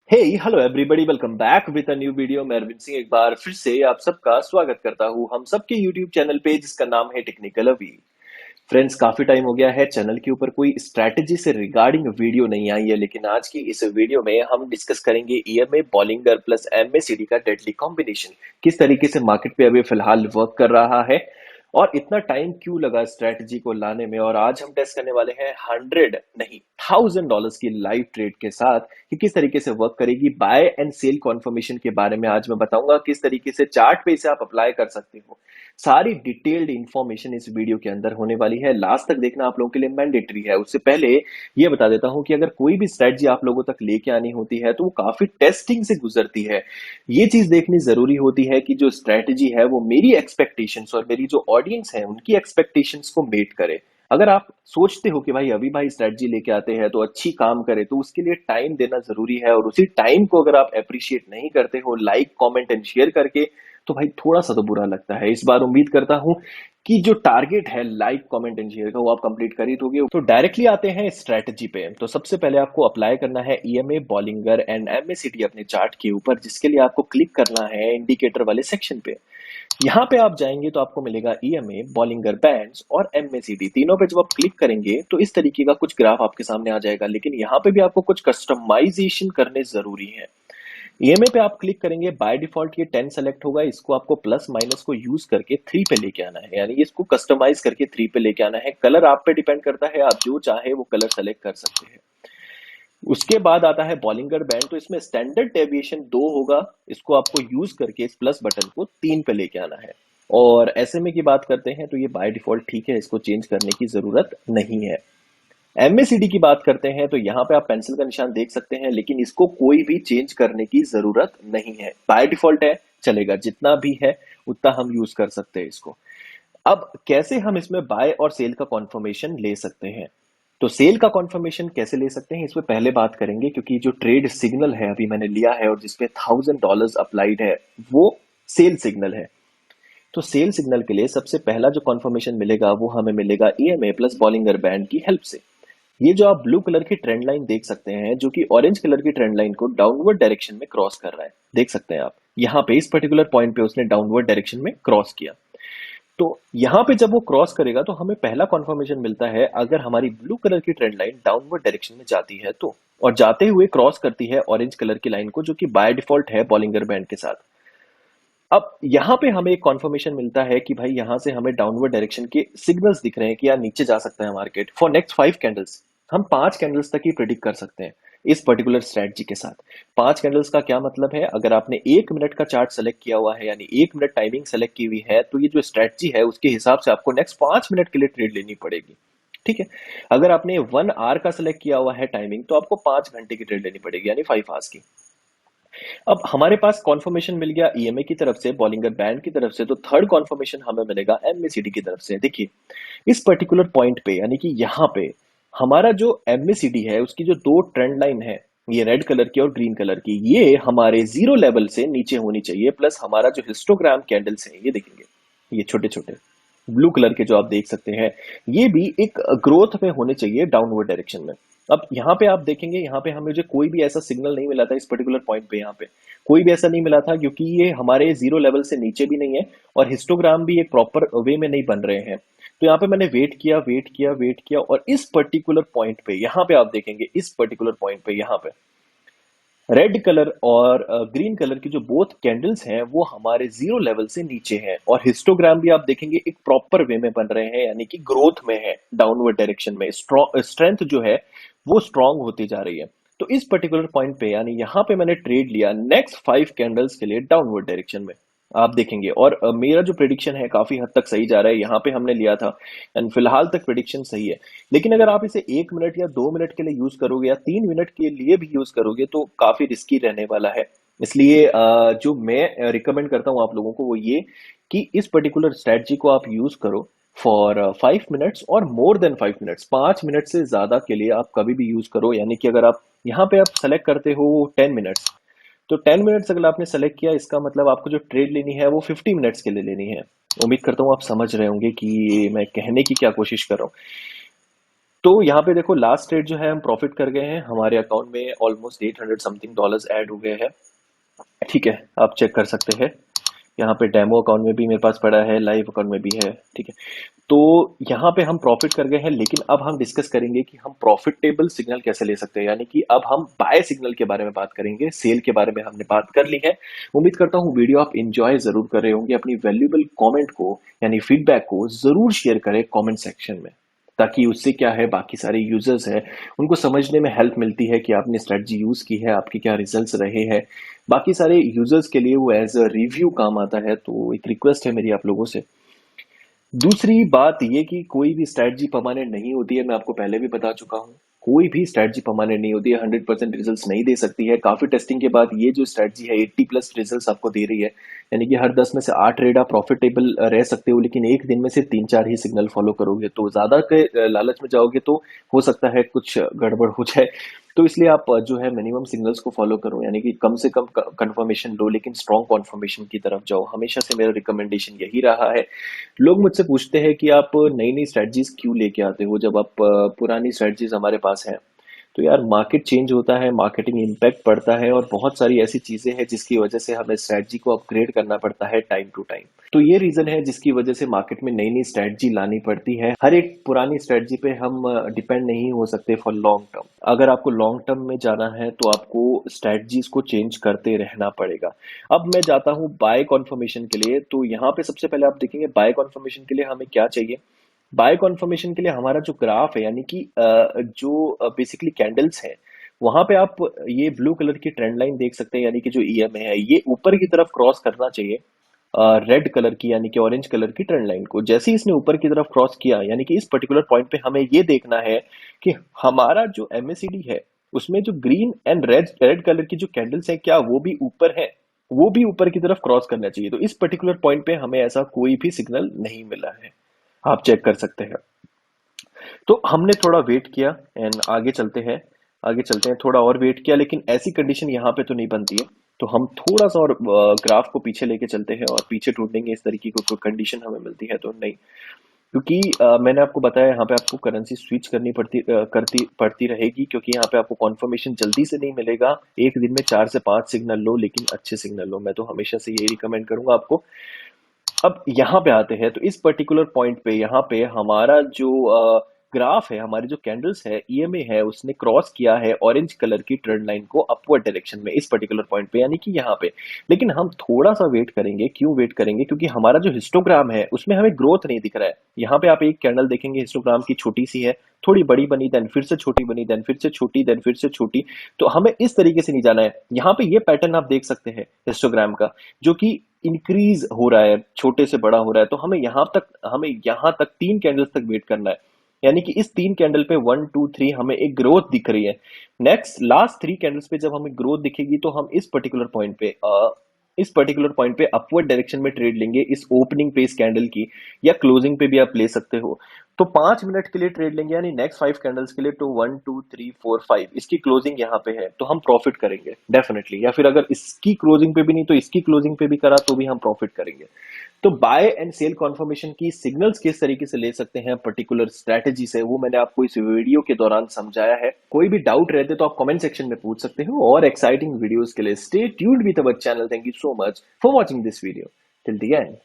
Hey hello everybody, welcome back with a new video. मैं अरविंद सिंह एक बार फिर से आप सबका स्वागत करता हूं हम सबके यूट्यूब चैनल पे जिसका नाम है टेक्निकल अवी। फ्रेंड्स, काफी टाइम हो गया है चैनल के ऊपर कोई स्ट्रैटेजी से रिगार्डिंग वीडियो नहीं आई है, लेकिन आज की इस वीडियो में हम डिस्कस करेंगे ईएमए बॉलिंगर प्लस एमएसीडी का डेडली कॉम्बिनेशन किस तरीके से मार्केट पे अभी फिलहाल वर्क कर रहा है और इतना टाइम क्यों लगा स्ट्रैटेजी को लाने में। और आज हम टेस्ट करने वाले हैं 100 नहीं 1000 डॉलर्स की लाइव ट्रेड के साथ कि किस तरीके से वर्क करेगी। बाय एंड सेल कॉन्फर्मेशन के बारे में आज मैं बताऊंगा, किस तरीके से चार्ट पे इसे आप अप्लाई कर सकते हो। सारी डिटेल्ड इंफॉर्मेशन इस वीडियो के अंदर होने वाली है, लास्ट तक देखना आप लोगों के लिए मैंडेटरी है। उससे पहले ये बता देता हूं कि अगर कोई भी स्ट्रेटजी आप लोगों तक लेके आनी होती है तो वो काफी टेस्टिंग से गुजरती है। ये चीज देखनी जरूरी होती है कि जो स्ट्रेटजी है वो मेरी एक्सपेक्टेशंस और मेरी जो ऑडियंस है उनकी एक्सपेक्टेशंस को मेट करे। अगर आप सोचते हो कि भाई अभी भाई स्ट्रेटजी लेके आते हैं तो अच्छी काम करे, तो उसके लिए टाइम देना जरूरी है। और उसी टाइम को अगर आप अप्रिशिएट नहीं करते हो लाइक कमेंट एंड शेयर करके, तो भाई थोड़ा सा तो बुरा लगता है। इस बार उम्मीद करता हूं कि जो टारगेट है लाइक कमेंट एंड शेयर का वो आप कंप्लीट कर ही दोगे। तो डायरेक्टली आते हैं स्ट्रेटजी पे। तो सबसे पहले आपको अप्लाई करना है ईएमए बॉलिंगर एंड एमएसीडी अपने चार्ट के ऊपर, जिसके लिए आपको क्लिक करना है इंडिकेटर वाले सेक्शन पे। यहाँ पे आप जाएंगे तो आपको मिलेगा ईएमए बॉलिंगर बैंड्स और एमएसीडी। तीनों पे जब आप क्लिक करेंगे तो इस तरीके का कुछ ग्राफ आपके सामने आ जाएगा, लेकिन यहाँ पे भी आपको कुछ कस्टमाइजेशन करने जरूरी है। ईएमए पे आप क्लिक करेंगे, बाय डिफॉल्ट ये 10 सेलेक्ट होगा। इसको आपको प्लस माइनस को यूज करके 3 पे लेके आना है, यानी इसको कस्टमाइज करके 3 पे लेके आना है। कलर आप पे डिपेंड करता है, आप जो चाहे वो कलर सेलेक्ट कर सकते हैं। उसके बाद आता है बॉलिंगर बैंड। तो इसमें स्टैंडर्ड डेविएशन 2 होगा, इसको आपको यूज करके इस प्लस बटन को 3 पे लेके आना है। और एसएमए की बात करते हैं तो ये बाय डिफॉल्ट ठीक है, इसको चेंज करने की जरूरत नहीं है। एमएसीडी की बात करते हैं तो यहाँ पे आप पेंसिल का निशान देख सकते हैं, लेकिन इसको कोई भी चेंज करने की जरूरत नहीं है, बाय डिफॉल्ट है, चलेगा। जितना भी है उतना हम यूज कर सकते हैं इसको। अब कैसे हम इसमें बाय और सेल का कॉन्फर्मेशन ले सकते हैं, तो सेल का कॉन्फर्मेशन कैसे ले सकते हैं इसमें पहले बात करेंगे, क्योंकि जो ट्रेड सिग्नल है अभी मैंने लिया है और जिसपे $1000 अप्लाइड है वो सेल सिग्नल है। तो सेल सिग्नल के लिए सबसे पहला जो कॉन्फर्मेशन मिलेगा वो हमें मिलेगा ईएमए प्लस बॉलिंगर बैंड की हेल्प से। ये जो आप ब्लू कलर की ट्रेंड लाइन देख सकते हैं, जो कि ऑरेंज कलर की ट्रेंड लाइन को डाउनवर्ड डायरेक्शन में क्रॉस कर रहा है, देख सकते हैं आप। यहाँ पे इस पर्टिकुलर पॉइंट पे उसने डाउनवर्ड डायरेक्शन में क्रॉस किया। तो यहाँ पे जब वो क्रॉस करेगा तो हमें पहला कॉन्फर्मेशन मिलता है, अगर हमारी ब्लू कलर की ट्रेंड लाइन डाउनवर्ड डायरेक्शन में जाती है तो, और जाते हुए क्रॉस करती है ऑरेंज कलर की लाइन को, जो कि बाय डिफॉल्ट है बॉलिंगर बैंड के साथ। अब यहाँ पे हमें एक कॉन्फर्मेशन मिलता है कि भाई यहाँ से हमें डाउनवर्ड डायरेक्शन के सिग्नल्स दिख रहे हैं कि यार नीचे जा सकता है मार्केट फॉर नेक्स्ट 5 कैंडल्स। हम 5 कैंडल्स तक ही प्रिडिक्ट कर सकते हैं इस पर्टिकुलर स्ट्रेटजी के साथ। 5 कैंडल्स का क्या मतलब है, अगर आपने 1 मिनट का चार्ट सेलेक्ट किया हुआ है, यानी 1 मिनट टाइमिंग सेलेक्ट की हुई है, तो ये जो स्ट्रेटजी है उसके हिसाब से आपको नेक्स्ट 5 मिनट के लिए ट्रेड लेनी पड़ेगी। ठीक है। अगर आपने 1 आवर का सेलेक्ट किया हुआ है टाइमिंग, तो आपको 5 घंटे की ट्रेड लेनी पड़ेगी, यानी 5 आवर्स की। अब हमारे पास कॉन्फर्मेशन मिल गया ईएमए की तरफ से, बॉलिंगर बैंड की तरफ से, तो थर्ड कॉन्फर्मेशन हमें मिलेगा एमएसीडी की तरफ से। देखिए इस पर्टिकुलर पॉइंट पे, यानी कि यहाँ पे हमारा जो एमएसीडी है उसकी जो दो ट्रेंड लाइन है, ये रेड कलर की और ग्रीन कलर की, ये हमारे जीरो लेवल से नीचे होनी चाहिए। प्लस हमारा जो हिस्टोग्राम कैंडल्स है ये देखेंगे, ये छोटे छोटे ब्लू कलर के जो आप देख सकते हैं, ये भी एक ग्रोथ में होने चाहिए डाउनवर्ड डायरेक्शन में। अब यहाँ पे आप देखेंगे, यहाँ पे हमें मुझे कोई भी ऐसा सिग्नल नहीं मिला था इस पर्टिकुलर पॉइंट पे। यहाँ पे कोई भी ऐसा नहीं मिला था, क्योंकि ये हमारे जीरो लेवल से नीचे भी नहीं है और हिस्टोग्राम भी एक प्रॉपर वे में नहीं बन रहे हैं। तो यहाँ पे मैंने वेट किया वेट किया वेट किया, और इस पर्टिकुलर पॉइंट पे यहाँ पे आप देखेंगे, इस पर्टिकुलर पॉइंट पे यहाँ पे रेड कलर और ग्रीन कलर की जो बोथ कैंडल्स हैं वो हमारे जीरो लेवल से नीचे हैं, और हिस्टोग्राम भी आप देखेंगे एक प्रॉपर वे में बन रहे हैं, यानी कि ग्रोथ में है, डाउनवर्ड डायरेक्शन में। स्ट्रेंथ जो है वो स्ट्रांग होती जा रही है। तो इस पर्टिकुलर पॉइंट पे, यानी यहाँ पे मैंने ट्रेड लिया नेक्स्ट 5 कैंडल्स के लिए डाउनवर्ड डायरेक्शन में, आप देखेंगे। और मेरा जो प्रिडिक्शन है काफी हद तक सही जा रहा है, यहाँ पे हमने लिया था एंड फिलहाल तक प्रिडिक्शन सही है। लेकिन अगर आप इसे 1 मिनट या 2 मिनट के लिए यूज करोगे या 3 मिनट के लिए भी यूज करोगे तो काफी रिस्की रहने वाला है। इसलिए जो मैं रिकमेंड करता हूं आप लोगों को वो ये कि इस पर्टिकुलर स्ट्रेटजी को आप यूज करो फॉर 5 मिनट्स और मोर देन 5 मिनट्स। 5 मिनट से ज्यादा के लिए आप कभी भी यूज करो, यानी कि अगर आप यहाँ पे आप सेलेक्ट करते हो 10 मिनट्स, तो 10 मिनट्स अगर आपने सेलेक्ट किया, इसका मतलब आपको जो ट्रेड लेनी है वो 50 मिनट्स के लिए लेनी है। उम्मीद करता हूँ आप समझ रहे होंगे कि मैं कहने की क्या कोशिश कर रहा हूँ। तो यहाँ पे देखो लास्ट ट्रेड जो है हम प्रॉफिट कर गए हैं, हमारे अकाउंट में ऑलमोस्ट 800 समथिंग डॉलर्स ऐड हो गए हैं। ठीक है, आप चेक कर सकते हैं। यहाँ पे डेमो अकाउंट में भी मेरे पास पड़ा है, लाइव अकाउंट में भी है। ठीक है, तो यहाँ पे हम प्रॉफिट कर गए हैं, लेकिन अब हम डिस्कस करेंगे कि हम प्रॉफिटेबल सिग्नल कैसे ले सकते हैं, यानी कि अब हम बाय सिग्नल के बारे में बात करेंगे। सेल के बारे में हमने बात कर ली है। उम्मीद करता हूँ वीडियो आप इंजॉय जरूर कर रहे होंगे। अपनी वैल्यूएबल कमेंट को यानी फीडबैक को जरूर शेयर करें कमेंट सेक्शन में, ताकि उससे क्या है बाकी सारे यूजर्स हैं उनको समझने में हेल्प मिलती है कि आपने स्ट्रेटजी यूज की है, आपके क्या रिजल्ट्स रहे हैं। बाकी सारे यूजर्स के लिए वो एज अ रिव्यू काम आता है। तो एक रिक्वेस्ट है मेरी आप लोगों से। दूसरी बात ये कि कोई भी स्ट्रैटेजी परमानेंट नहीं होती है, मैं आपको पहले भी बता चुका हूं। कोई भी स्ट्रैटेजी परमानेंट नहीं होती है, 100% रिजल्ट्स नहीं दे सकती है। काफी टेस्टिंग के बाद ये जो स्ट्रैटेजी है 80+ रिजल्ट्स आपको दे रही है, यानी कि हर 10 में से 8 ट्रेड आप प्रॉफिटेबल रह सकते हो, लेकिन एक दिन में से 3-4 ही सिग्नल फॉलो करोगे। तो ज्यादा के लालच में जाओगे तो हो सकता है कुछ गड़बड़ हो जाए। तो इसलिए आप जो है मिनिमम सिग्नल्स को फॉलो करो, यानी कि कम से कम कंफर्मेशन लो, लेकिन स्ट्रॉन्ग कंफर्मेशन की तरफ जाओ। हमेशा से मेरा रिकमेंडेशन यही रहा है। लोग मुझसे पूछते हैं कि आप नई नई स्ट्रेटजीज क्यों लेके आते हो जब आप पुरानी स्ट्रेटजीज हमारे पास हैं। तो यार मार्केट चेंज होता है, मार्केटिंग इम्पैक्ट पड़ता है, और बहुत सारी ऐसी चीजें हैं जिसकी वजह से हमें स्ट्रेटजी को अपग्रेड करना पड़ता है टाइम टू टाइम। तो ये रीजन है जिसकी वजह से मार्केट में नई नई स्ट्रेटजी लानी पड़ती है। हर एक पुरानी स्ट्रेटजी पे हम डिपेंड नहीं हो सकते फॉर लॉन्ग टर्म। अगर आपको लॉन्ग टर्म में जाना है तो आपको स्ट्रेटजीज को चेंज करते रहना पड़ेगा। अब मैं जाता हूँ बाय कॉन्फर्मेशन के लिए। तो यहाँ पे सबसे पहले आप देखेंगे बाय कॉन्फर्मेशन के लिए हमें क्या चाहिए। बाय कॉन्फर्मेशन के लिए हमारा जो ग्राफ है, यानी कि जो बेसिकली कैंडल्स है, वहां पे आप ये ब्लू कलर की ट्रेंड लाइन देख सकते हैं, यानी कि जो ईएमए है ये ऊपर की तरफ क्रॉस करना चाहिए रेड कलर की यानी कि ऑरेंज कलर की ट्रेंड लाइन को। जैसे ही इसने ऊपर की तरफ क्रॉस किया, यानी कि इस पर्टिकुलर पॉइंट पे हमें ये देखना है कि हमारा जो एमएसीडी है उसमें जो green and red red colour की जो कैंडल्स है क्या वो भी ऊपर है, वो भी ऊपर की तरफ क्रॉस करना चाहिए। तो इस पर्टिकुलर पॉइंट पे हमें ऐसा कोई भी सिग्नल नहीं मिला है, आप चेक कर सकते हैं। तो हमने थोड़ा वेट किया एंड आगे चलते हैं। आगे चलते हैं, थोड़ा और वेट किया, लेकिन ऐसी कंडीशन यहाँ पे तो नहीं बनती है। तो हम थोड़ा सा और ग्राफ को पीछे लेके चलते हैं और पीछे ढूंढेंगे इस तरीके की कोई कंडीशन हमें मिलती है तो नहीं। क्योंकि मैंने आपको बताया यहाँ पे आपको करेंसी स्विच करनी करती पड़ती रहेगी, क्योंकि यहाँ पे आपको कॉन्फर्मेशन जल्दी से नहीं मिलेगा। एक दिन में 4 से 5 सिग्नल लो, लेकिन अच्छे सिग्नल लो। मैं तो हमेशा से यही रिकमेंड करूंगा आपको। अब यहाँ पे आते हैं, तो इस पर्टिकुलर पॉइंट पे यहाँ पे हमारा जो ग्राफ है, हमारी जो कैंडल्स है, ईएमए है, उसने क्रॉस किया है ऑरेंज कलर की ट्रेंड लाइन को अपवर्ड डायरेक्शन में इस पर्टिकुलर पॉइंट पे, यानी कि यहाँ पे। लेकिन हम थोड़ा सा वेट करेंगे। क्यों वेट करेंगे? क्योंकि हमारा जो हिस्टोग्राम है उसमें हमें ग्रोथ नहीं दिख रहा है। यहाँ पे आप एक कैंडल देखेंगे हिस्टोग्राम की, छोटी सी है, थोड़ी बड़ी बनी, देन फिर से छोटी बनी, देन फिर से छोटी, देन फिर से छोटी। तो हमें इस तरीके से नहीं जाना है। यहाँ पे ये पैटर्न आप देख सकते हैं हिस्टोग्राम का, जो कि इंक्रीज हो रहा है, छोटे से बड़ा हो रहा है। तो हमें यहाँ तक 3 कैंडल्स तक वेट करना है, यानी कि इस 3 कैंडल पे 1 2 3 हमें एक ग्रोथ दिख रही है। नेक्स्ट लास्ट 3 कैंडल्स पे जब हमें ग्रोथ दिखेगी तो हम इस पर्टिकुलर पॉइंट पे अपवर्ड डायरेक्शन में ट्रेड लेंगे, इस ओपनिंग पे इस कैंडल की, या क्लोजिंग पे भी आप ले सकते हो। तो 5 मिनट के लिए ट्रेड लेंगे, यानी नेक्स्ट 5 कैंडल्स के लिए। तो 1 2 3 4 5 इसकी क्लोजिंग यहाँ पे है, तो हम प्रॉफिट करेंगे डेफिनेटली। या फिर अगर इसकी क्लोजिंग पे भी नहीं तो इसकी क्लोजिंग पे भी करा तो भी हम प्रॉफिट करेंगे। तो बाय एंड सेल कॉन्फर्मेशन की सिग्नल्स किस तरीके से ले सकते हैं पर्टिकुलर स्ट्रैटेजी से, वो मैंने आपको इस वीडियो के दौरान समझाया है। कोई भी डाउट रहते तो आप कमेंट सेक्शन में पूछ सकते हो, और एक्साइटिंग वीडियोस के लिए stay tuned with our channel. Thank you so much for watching this video till the end.